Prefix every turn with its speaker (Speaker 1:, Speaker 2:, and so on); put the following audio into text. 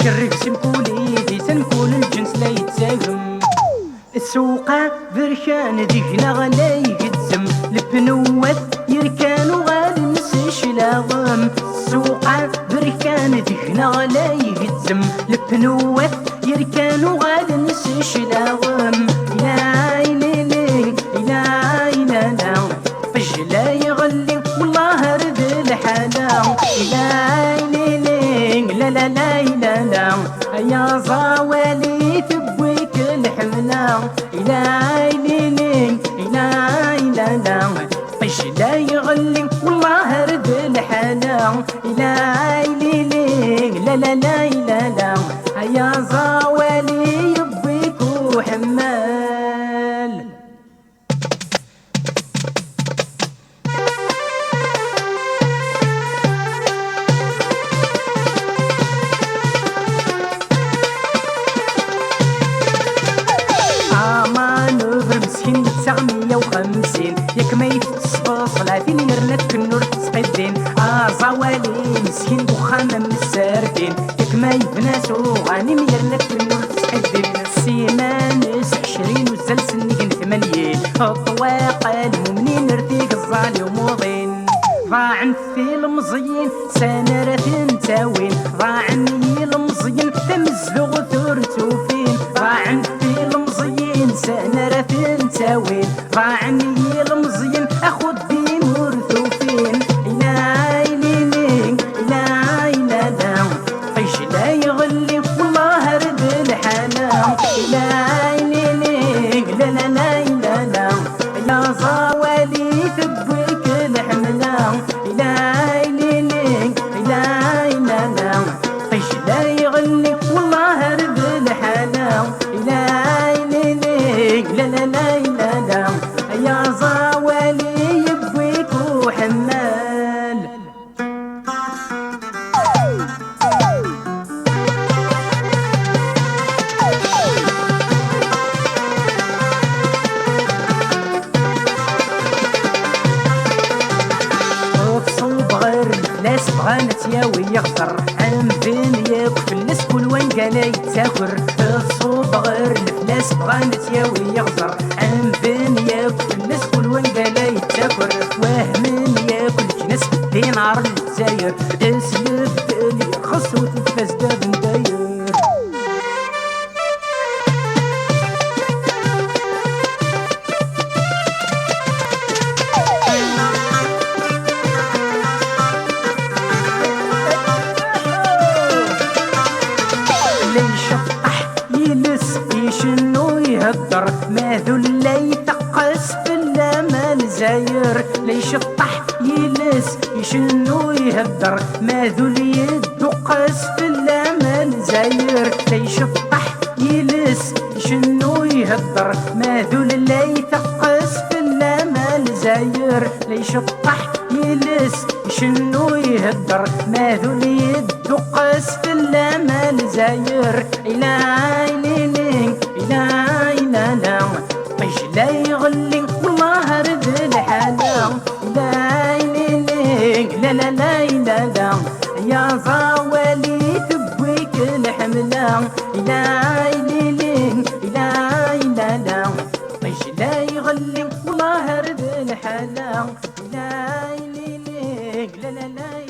Speaker 1: شرف سنكولي دي سنكول الجنس لا يتساهم. السوقة بركان ديكنا غلا يقدم البنوات يركانو غادي نسيش لاغم. السوقة بركان ديكنا غلا يقدم البنوات يركانو غادي نسيش لاغم. لا ليلي لا لا لا فجلا يغلي والله رد الحلا. لا ليلي لا لا لا لا لا يا زوالي تبويك الحملة. لا ليلي لا لا لا فجلا يغلي والله رد الحلا. لا ليلي لا لا لا لا لا يا زوالي يبويك وحمال. مسكين 950 ياك ما يتصبر 30 يرنك كنور تسقدين. زوالي مسكين دخانة من الساردين ياك ما يبناسو غاني ميرنك كنور تسقدين. سيمانس 20 وزال سنين 8 الطواق المؤمنين رديك الظالي وموضين. ضاعن في المزين سنرة تاوين ضاعني المزين تمزلغ ثورتو فين. ضاعن في المزين سنرة تاوين ضاعني المزين اخد دين ورثو فين. لا ليلي لا لا لا قيش لا يغلي والله رد الحلا. لا ليلي لا لا لا لا لا يا زوالي تبويك الحملة. لا ليلي لا لا لا قيش لا يغلي والله رد الحلا. لا ليلي لا لا لا لا لا يا زوالي يبويك وحمال. الفلاس بغانا تياوي يغدر عام بين ياك فلس كل وين قالا يتاكر. الصوب غير الفلاس بغانا تياوي يغدر عام بين ياك فلس كل وين قالا يتاكر. وهم ياكل جنس دينار الجزاير اسلب اللي يرخص وتنفاس داب نداير. يلس يشنو يهدر ما ذو اللي يثقس في اللامان زاير. ليش الطح يلس يشنو يهدر ما ذو اللي يدقس في اللامان زاير. ليش الطح يلس يشنو يهدر ما ذو اللي يثقس في اللامان زاير. ليش الطح يلس يشنو يهدر ما ذو اللي يدقس في اللامان زاير. لا ليلي لا لا لا قيش لا يغلي والله رد الحلا. لا ليلي لا لا لا لا لا يا زوالي تبويك الحملة. لا ليلي لا لا لا قيش لا يغلي والله رد الحلا. لا ليلي لا لا لا